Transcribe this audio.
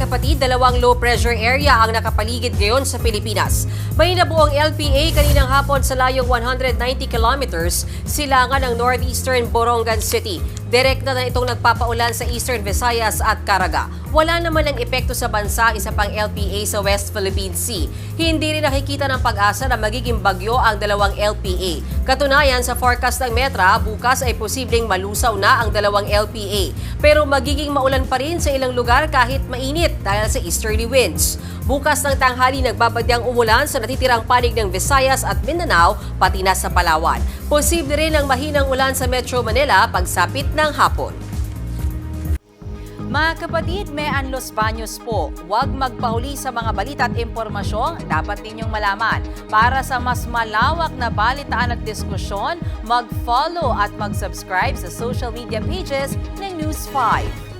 Mga kapatid, dalawang low pressure area ang nakapaligid ngayon sa Pilipinas. May nabuong LPA kaninang hapon sa layong 190 kilometers silangan ng northeastern Borongan City. Direkta na itong nagpapaulan sa Eastern Visayas at Caraga. Wala naman ang epekto sa bansa ang isa pang LPA sa West Philippine Sea. Hindi rin nakikita ng pag-asa na magiging bagyo ang dalawang LPA. Katunayan sa forecast ng Metra, bukas ay posibleng malusaw na ang dalawang LPA. Pero magiging maulan pa rin sa ilang lugar kahit mainit dahil sa easterly winds. Bukas ng tanghali nagbabadyang umulan sa natitirang panig ng Visayas at Mindanao, pati na sa Palawan. Posible rin ang mahinang ulan sa Metro Manila pagsapit ng hapon. Mga kapatid, may Los Baños po. Huwag magpahuli sa mga balita at impormasyong dapat ninyong malaman. Para sa mas malawak na balitaan at diskusyon, mag-follow at mag-subscribe sa social media pages ng News 5.